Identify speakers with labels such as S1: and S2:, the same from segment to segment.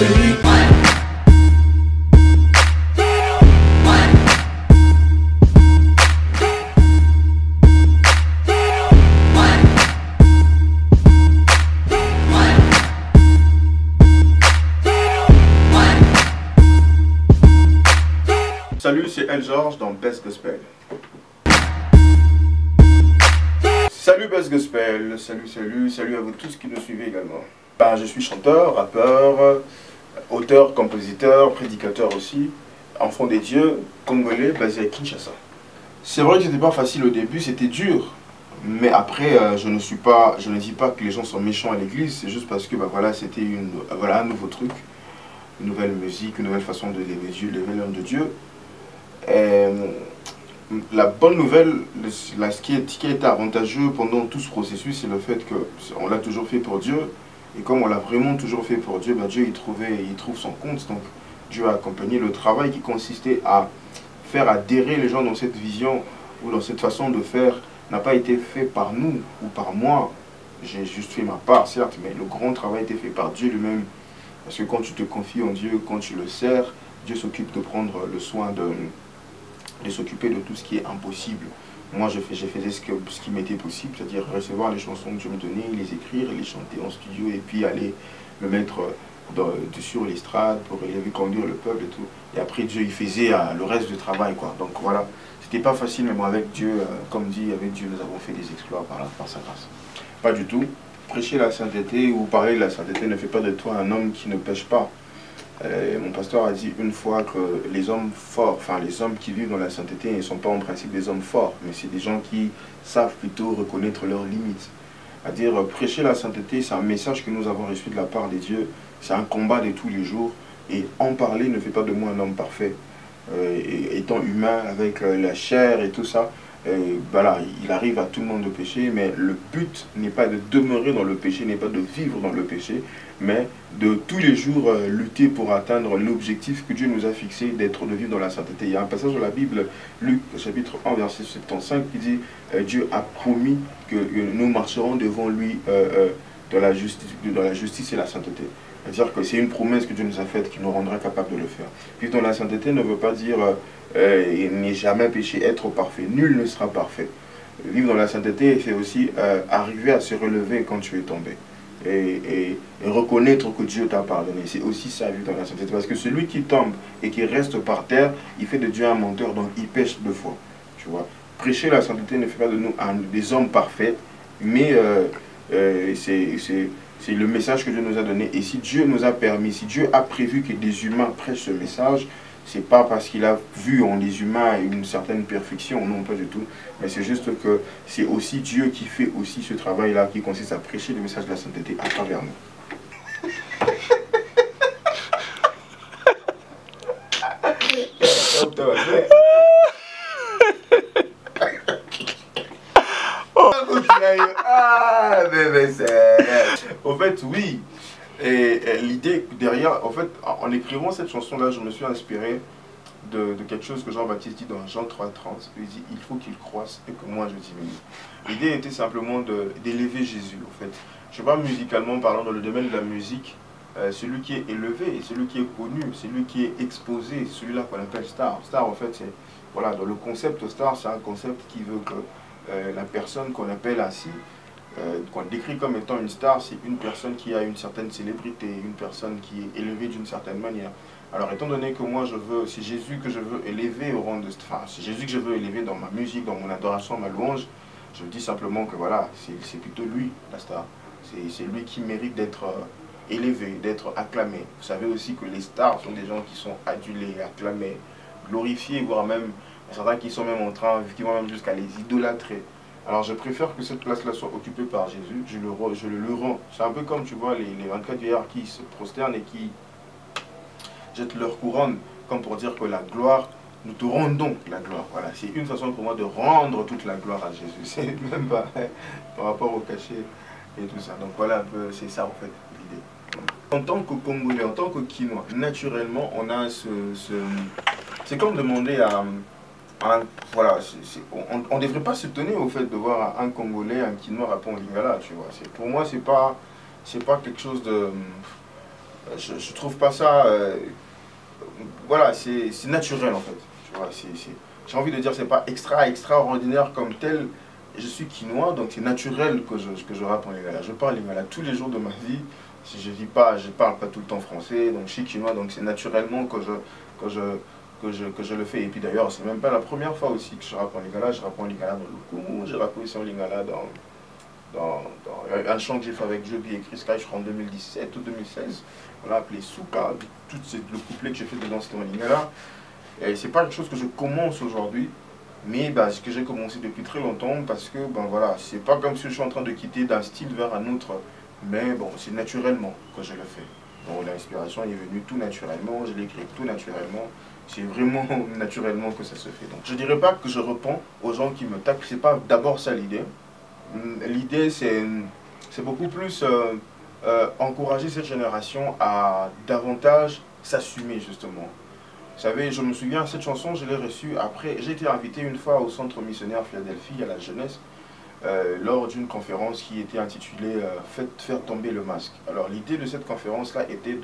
S1: musique.
S2: Salut, c'est El George dans Best Gospel. Salut Best Gospel, salut à vous tous qui nous suivez également. Je suis chanteur, rappeur, auteur, compositeur, prédicateur aussi, enfant des dieux, congolais, basé à Kinshasa. C'est vrai que c'était pas facile au début, c'était dur. Mais après, je ne dis pas que les gens sont méchants à l'église, c'est juste parce que voilà, c'était un nouveau truc, une nouvelle musique, une nouvelle façon de lever Dieu, lever l'homme de Dieu. La bonne nouvelle, ce qui a été avantageux pendant tout ce processus, c'est le fait qu'on l'a toujours fait pour Dieu. Et comme on l'a vraiment toujours fait pour Dieu, Dieu il trouve son compte. Donc Dieu a accompagné le travail qui consistait à faire adhérer les gens dans cette vision ou dans cette façon de faire, n'a pas été fait par nous ou par moi. J'ai juste fait ma part, certes, mais le grand travail a été fait par Dieu lui-même. Parce que quand tu te confies en Dieu, quand tu le sers, Dieu s'occupe de prendre le soin de s'occuper de tout ce qui est impossible. Moi, je faisais ce qui m'était possible, c'est-à-dire recevoir les chansons que Dieu me donnait, les écrire, les chanter en studio et puis aller me mettre sur l'estrade pour conduire le peuple et tout. Et après, Dieu, il faisait le reste du travail, quoi. Donc voilà, c'était pas facile, mais moi, avec Dieu, comme dit, avec Dieu, nous avons fait des exploits par sa grâce. Pas du tout. Prêcher la sainteté ou parler de la sainteté ne fait pas de toi un homme qui ne pêche pas. Mon pasteur a dit une fois que les hommes forts, enfin les hommes qui vivent dans la sainteté ne sont pas en principe des hommes forts, mais c'est des gens qui savent plutôt reconnaître leurs limites. C'est-à-dire prêcher la sainteté, c'est un message que nous avons reçu de la part des dieux, c'est un combat de tous les jours, et en parler ne fait pas de moi un homme parfait. Étant humain avec la chair et tout ça, voilà, il arrive à tout le monde de pécher, mais le but n'est pas de demeurer dans le péché, n'est pas de vivre dans le péché, mais de tous les jours lutter pour atteindre l'objectif que Dieu nous a fixé, de vivre dans la sainteté. Il y a un passage dans la Bible, Luc chapitre 1 verset 75, qui dit Dieu a promis que nous marcherons devant lui dans la justice et la sainteté. C'est-à-dire que c'est une promesse que Dieu nous a faite qui nous rendra capables de le faire. Vivre dans la sainteté ne veut pas dire n'est jamais péché, être parfait. Nul ne sera parfait. Vivre dans la sainteté, c'est aussi arriver à se relever quand tu es tombé. Et reconnaître que Dieu t'a pardonné. C'est aussi ça, vivre dans la sainteté. Parce que celui qui tombe et qui reste par terre, il fait de Dieu un menteur, donc il pêche deux fois. Tu vois. Prêcher la sainteté ne fait pas de nous des hommes parfaits, mais c'est le message que Dieu nous a donné. Et si Dieu nous a permis, si Dieu a prévu que des humains prêchent ce message, c'est pas parce qu'il a vu en les humains une certaine perfection, non pas du tout, mais c'est juste que c'est aussi Dieu qui fait aussi ce travail-là, qui consiste à prêcher le message de la sainteté à travers nous. En fait, oui. Et l'idée derrière, en fait, en écrivant cette chanson-là, je me suis inspiré de quelque chose que Jean-Baptiste dit dans Jean 3,30. Il dit, il faut qu'il croisse et que moi je diminue. L'idée était simplement d'élever Jésus, en fait. Je ne sais pas, musicalement parlant, dans le domaine de la musique, celui qui est élevé, celui qui est connu, celui qui est exposé, c'est celui-là qu'on appelle star. Star, en fait, c'est, voilà, dans le concept star, c'est un concept qui veut que la personne qu'on appelle ainsi, qu'on décrit comme étant une star, c'est une personne qui a une certaine célébrité, une personne qui est élevée d'une certaine manière. Alors, étant donné que moi, c'est Jésus que je veux élever au rang de star, enfin, c'est Jésus que je veux élever dans ma musique, dans mon adoration, ma louange, je dis simplement que voilà, c'est plutôt lui, la star. C'est lui qui mérite d'être élevé, d'être acclamé. Vous savez aussi que les stars sont des gens qui sont adulés, acclamés, glorifiés, voire même, certains qui sont même en train, qui vont même jusqu'à les idolâtrer. Alors je préfère que cette place-là soit occupée par Jésus, je le rends. C'est un peu comme, tu vois, les 24 vieillards qui se prosternent et qui jettent leur couronne, comme pour dire que la gloire, nous te rendons la gloire. Voilà, c'est une façon pour moi de rendre toute la gloire à Jésus. C'est même pas par rapport au cachet et tout ça. Donc voilà un peu, c'est ça en fait l'idée. En tant que Congolais, en tant que Kinois, naturellement, on a c'est comme demander à... voilà, on ne devrait pas s'étonner au fait de voir un Congolais, un Kinois rapper en Lingala, tu vois. Pour moi, c'est pas quelque chose de... je trouve pas ça... voilà, c'est naturel en fait. Tu vois, j'ai envie de dire, c'est pas extraordinaire comme tel. Je suis quinois, donc c'est naturel que je rappe en lingala. Je parle lingala tous les jours de ma vie. Si je vis pas, je parle pas tout le temps français, donc je suis quinois, donc c'est naturellement que que je le fais. Et puis d'ailleurs, c'est même pas la première fois aussi que je rappe en lingala. Je rappe en lingala dans le Koumou, j'ai rappé aussi en lingala dans un chant que j'ai fait avec Joby et Chris Kai, je crois en 2017 ou 2016. On l'a appelé Souka. Le couplet que j'ai fait dedans, c'était en lingala. Et c'est pas quelque chose que je commence aujourd'hui, mais bah, ce que j'ai commencé depuis très longtemps parce que ben voilà, c'est pas comme si je suis en train de quitter d'un style vers un autre, mais bon, c'est naturellement que je le fais. Bon, l'inspiration est venue tout naturellement, je l'écris tout naturellement, c'est vraiment naturellement que ça se fait. Donc je dirais pas que je réponds aux gens qui me tapent, c'est pas d'abord ça l'idée. L'idée c'est beaucoup plus encourager cette génération à davantage s'assumer justement. Vous savez, je me souviens, cette chanson, je l'ai reçue après. J'ai été invité une fois au centre missionnaire Philadelphie, à la jeunesse, lors d'une conférence qui était intitulée Faire tomber le masque. Alors, l'idée de cette conférence-là était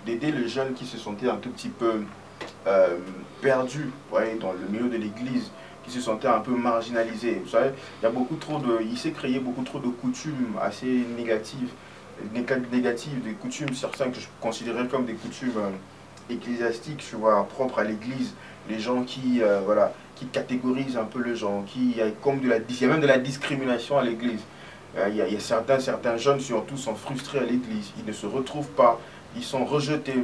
S2: d'aider les jeunes qui se sentaient un tout petit peu perdus, ouais, dans le milieu de l'église, qui se sentaient un peu marginalisés. Vous savez, il s'est créé beaucoup trop de coutumes assez négatives, des coutumes, certains que je considérais comme des coutumes ecclésiastiques, tu vois, propres à l'église, les gens qui, voilà, qui catégorisent un peu les gens, il y a même de la discrimination à l'église. Il y a certains jeunes surtout sont frustrés à l'église, ils ne se retrouvent pas, ils sont rejetés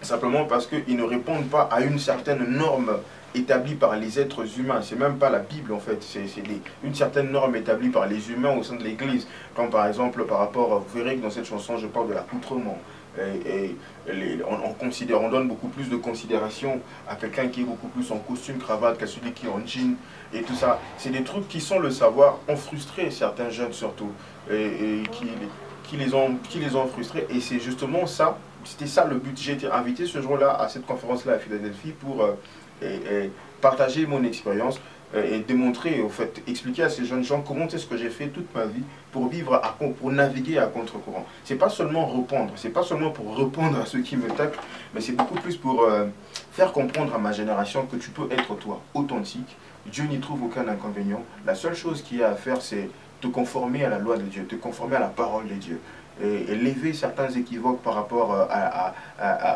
S2: simplement parce qu'ils ne répondent pas à une certaine norme établie par les êtres humains. C'est même pas la Bible en fait, c'est une certaine norme établie par les humains au sein de l'église. Comme par exemple par rapport, vous verrez que dans cette chanson je parle de l'accoutrement. On donne beaucoup plus de considération à quelqu'un qui est beaucoup plus en costume, cravate, qu'à celui qui est en jean et tout ça. C'est des trucs qui, sans le savoir, ont frustré certains jeunes surtout, et qui les ont frustrés. Et c'est justement ça, c'était ça le but. J'ai été invité ce jour-là à cette conférence-là à Philadelphie pour partager mon expérience et démontrer, au fait, expliquer à ces jeunes gens comment est-ce que j'ai fait toute ma vie pour vivre, pour naviguer à contre-courant. C'est pas seulement répondre, c'est pas seulement pour répondre à ceux qui me tapent, mais c'est beaucoup plus pour faire comprendre à ma génération que tu peux être toi, authentique. Dieu n'y trouve aucun inconvénient. La seule chose qu'il y a à faire, c'est te conformer à la loi de Dieu, te conformer à la parole de Dieu. Et lever certains équivoques par rapport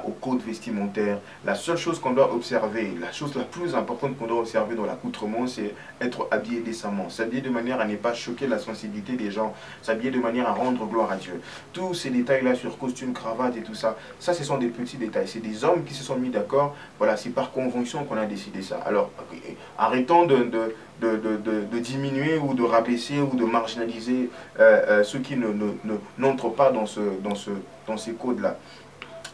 S2: au code vestimentaire. La seule chose qu'on doit observer, la chose la plus importante qu'on doit observer dans l'accoutrement, c'est être habillé décemment. S'habiller de manière à ne pas choquer la sensibilité des gens, s'habiller de manière à rendre gloire à Dieu. Tous ces détails-là sur costume, cravate et tout ça, ça ce sont des petits détails. C'est des hommes qui se sont mis d'accord, voilà, c'est par convention qu'on a décidé ça. Alors, arrêtons de diminuer ou de rabaisser ou de marginaliser ceux qui n'entrent pas dans ces codes-là.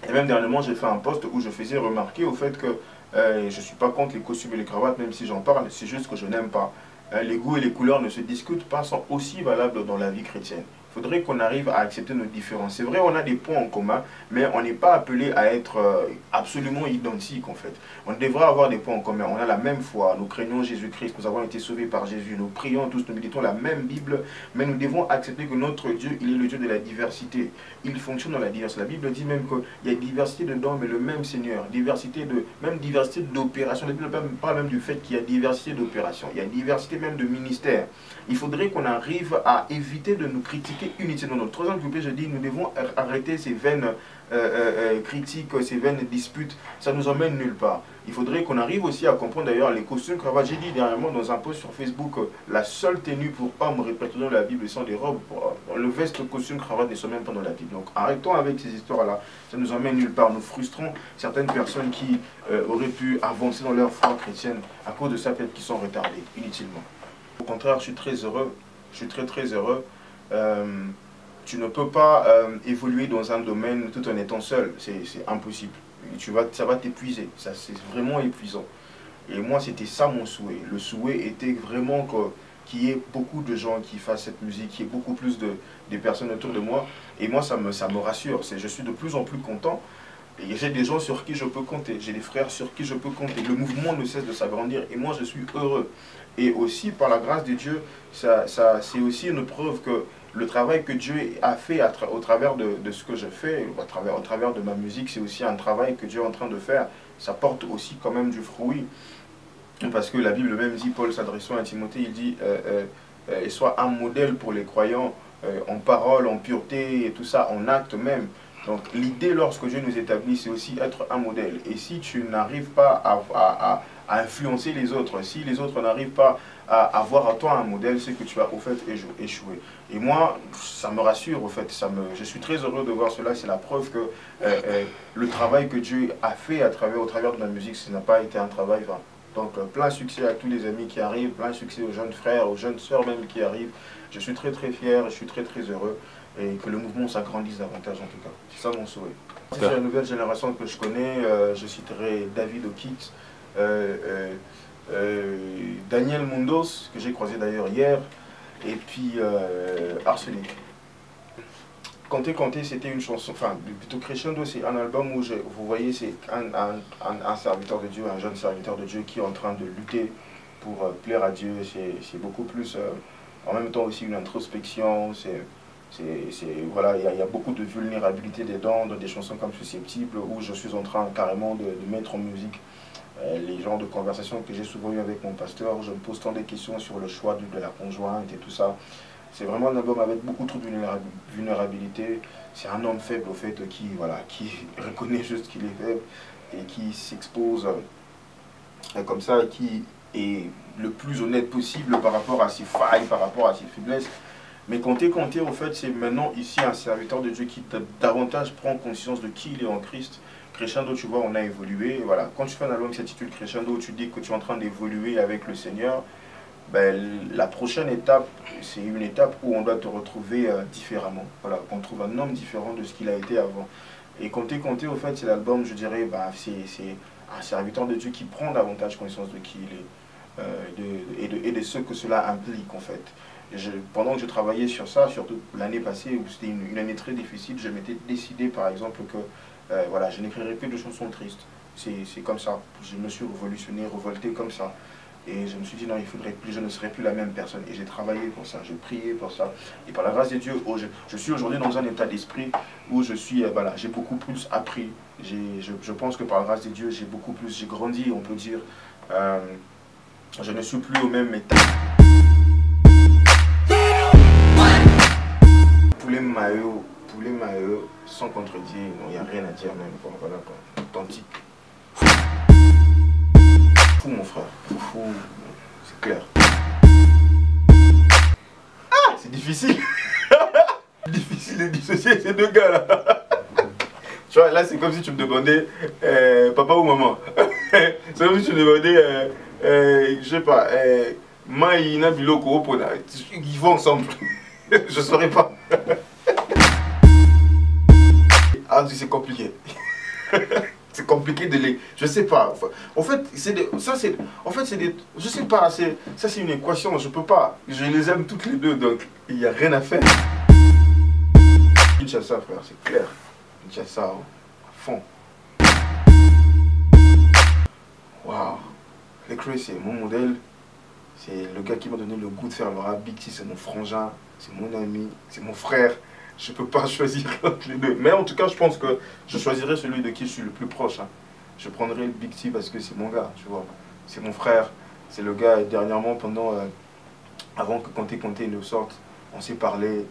S2: Et même dernièrement, j'ai fait un post où je faisais remarquer au fait que je ne suis pas contre les costumes et les cravates, même si j'en parle, c'est juste que je n'aime pas. Les goûts et les couleurs ne se discutent pas, sont aussi valables dans la vie chrétienne. Il faudrait qu'on arrive à accepter nos différences. C'est vrai, on a des points en commun, mais on n'est pas appelé à être absolument identiques en fait. On devrait avoir des points en commun. On a la même foi, nous craignons Jésus-Christ, nous avons été sauvés par Jésus, nous prions tous, nous méditons la même Bible, mais nous devons accepter que notre Dieu, il est le Dieu de la diversité. Il fonctionne dans la diversité. La Bible dit même qu'il y a diversité de dons, mais le même Seigneur. Même diversité d'opérations. La Bible parle même du fait qu'il y a diversité d'opérations. Il y a diversité même de ministères. Il faudrait qu'on arrive à éviter de nous critiquer inutilement. Dans le troisième couplet, je dis, nous devons arrêter ces vaines critiques, ces vaines disputes. Ça ne nous emmène nulle part. Il faudrait qu'on arrive aussi à comprendre d'ailleurs les costumes, cravates. J'ai dit dernièrement dans un post sur Facebook, la seule tenue pour hommes répétée dans la Bible sont des robes. Le veste, costume, cravate ne sont même pas dans la Bible. Donc arrêtons avec ces histoires-là. Ça nous emmène nulle part. Nous frustrons certaines personnes qui auraient pu avancer dans leur foi chrétienne à cause de ça, peut-être qu'ils sont retardés inutilement. Au contraire, je suis très heureux. Je suis très heureux. Tu ne peux pas évoluer dans un domaine tout en étant seul. C'est impossible. Ça va t'épuiser. C'est vraiment épuisant. Et moi, c'était ça mon souhait. Le souhait était vraiment qu'il y ait beaucoup de gens qui fassent cette musique, qu'il y ait beaucoup plus de personnes autour de moi. Et moi, ça me rassure. Je suis de plus en plus content. Et j'ai des gens sur qui je peux compter. J'ai des frères sur qui je peux compter. Le mouvement ne cesse de s'agrandir. Et moi, je suis heureux. Et aussi, par la grâce de Dieu, c'est aussi une preuve que le travail que Dieu a fait au travers de ce que je fais, au travers de ma musique, c'est aussi un travail que Dieu est en train de faire. Ça porte aussi quand même du fruit. Parce que la Bible même dit, Paul s'adressant à Timothée, il dit « Sois un modèle pour les croyants en parole, en pureté, et tout ça, en acte même. » Donc l'idée lorsque Dieu nous établit, c'est aussi être un modèle. Et si tu n'arrives pas à influencer les autres, si les autres n'arrivent pas à avoir à toi un modèle, c'est que tu as au fait échoué. Et moi, ça me rassure au fait, je suis très heureux de voir cela, c'est la preuve que le travail que Dieu a fait au travers de ma musique, ce n'a pas été un travail vain. Donc plein succès à tous les amis qui arrivent, plein succès aux jeunes frères, aux jeunes sœurs même qui arrivent. Je suis très très fier, je suis très très heureux et que le mouvement s'agrandisse davantage en tout cas. C'est ça mon souhait. Si c'est la nouvelle génération que je connais, je citerai David O'Keefe, Daniel Mundos, que j'ai croisé d'ailleurs hier, et puis Arsenic. Kanté Kanté, c'était une chanson, enfin plutôt Crescendo, c'est un album où vous voyez, c'est un serviteur de Dieu, un jeune serviteur de Dieu qui est en train de lutter pour plaire à Dieu. C'est beaucoup plus, en même temps aussi une introspection, voilà, il y a beaucoup de vulnérabilité dedans, dans des chansons comme Susceptible, où je suis en train carrément de mettre en musique les genres de conversations que j'ai souvent eu avec mon pasteur, où je me pose tant de questions sur le choix de la conjointe et tout ça. C'est vraiment un album avec beaucoup trop de vulnérabilité. C'est un homme faible au fait qui reconnaît juste qu'il est faible et qui s'expose comme ça, qui est le plus honnête possible par rapport à ses failles, par rapport à ses faiblesses. Mais Kanté au fait, c'est maintenant ici un serviteur de Dieu qui davantage prend conscience de qui il est en Christ. Crescendo, tu vois, on a évolué. Voilà. Quand tu fais un album qui s'intitule Crescendo, tu dis que tu es en train d'évoluer avec le Seigneur. Ben, la prochaine étape, c'est une étape où on doit te retrouver différemment. Voilà, qu'on trouve un homme différent de ce qu'il a été avant. Et Kanté, au fait, c'est l'album, je dirais, ben, c'est un serviteur de Dieu qui prend davantage conscience de qui il est et de ce que cela implique, en fait. Pendant que je travaillais sur ça, surtout l'année passée, où c'était une année très difficile, je m'étais décidé, par exemple, que voilà, je n'écrirai plus de chansons tristes. C'est comme ça. Je me suis révolutionné, revolté comme ça. Et je me suis dit, non, il faudrait plus, je ne serai plus la même personne. Et j'ai travaillé pour ça, j'ai prié pour ça. Et par la grâce de Dieu, je suis aujourd'hui dans un état d'esprit où je suis, voilà, j'ai beaucoup plus appris. Je pense que par la grâce de Dieu, j'ai grandi, on peut dire. Je ne suis plus au même état. Poulet maillot, sans contredire, il n'y a rien à dire même. Quoi, voilà, quoi. Authentique. Fou mon frère, fou, c'est clair. Ah, c'est difficile. Difficile de dissocier ces deux gars là. Tu vois, là c'est comme si tu me demandais papa ou maman. C'est comme si tu me demandais, je sais pas, Maïna Biloko Opona. Ils vont ensemble. Je saurais pas. Ah, c'est compliqué. C'est compliqué de les... Je sais pas. En fait, je sais pas. Ça, c'est une équation. Je peux pas. Je les aime toutes les deux, donc il n'y a rien à faire. Kinshasa, frère, c'est clair. Kinshasa, à fond. Waouh. Lecrae, c'est mon modèle. C'est le gars qui m'a donné le goût de faire le rap. Big T, c'est mon frangin, c'est mon ami, c'est mon frère. Je ne peux pas choisir entre les deux. Mais en tout cas, je pense que je choisirai celui de qui je suis le plus proche. Hein. Je prendrai le Big T parce que c'est mon gars, tu vois. C'est mon frère. C'est le gars, dernièrement, avant que Kanté ne sorte, on s'est parlé.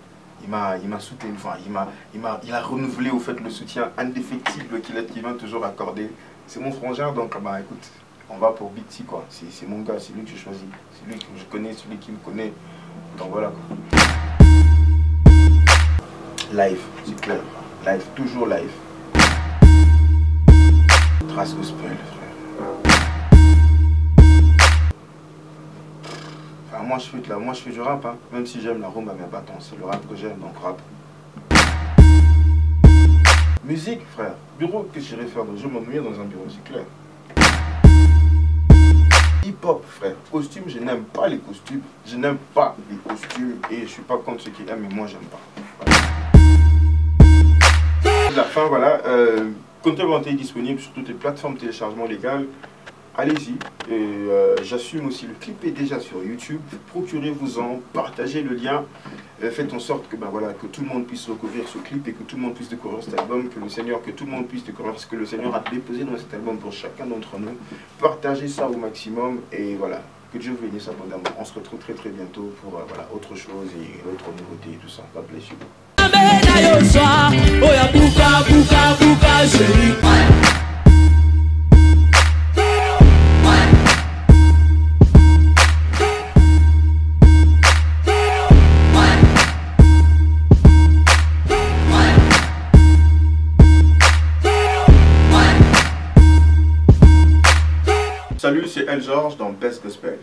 S2: Il m'a soutenu, enfin, il a renouvelé au fait le soutien indéfectible qu'il m'a toujours accordé. C'est mon frangin, donc bah écoute, on va pour Big T, quoi. C'est mon gars, c'est lui que je choisis. C'est lui que je connais, celui qui me connaît. Donc voilà, quoi. Live, c'est clair. Live, toujours live. Trace gospel, frère. Enfin, moi je fais du rap, hein. Même si j'aime la rumba, mais bah attends, c'est le rap que j'aime, donc rap. Musique, frère. Bureau que j'irai faire, je m'ennuie dans un bureau, c'est clair. Hip-hop, frère. Costume, je n'aime pas les costumes. Je n'aime pas les costumes et je suis pas contre ceux qui aiment, mais moi j'aime pas. Voilà. La fin, voilà. Kanté est disponible sur toutes les plateformes de téléchargement légal. allez-y. Et j'assume aussi, le clip est déjà sur YouTube. Procurez-vous-en, partagez le lien. Faites en sorte que, ben voilà, que tout le monde puisse découvrir ce clip et que tout le monde puisse découvrir cet album, que tout le monde puisse découvrir ce que le Seigneur a déposé dans cet album pour chacun d'entre nous. Partagez ça au maximum et voilà, que Dieu vous bénisse abondamment. On se retrouve très très bientôt pour voilà, autre chose et autre nouveauté et tout ça. God bless you. Salut, c'est El George dans Best Gospel.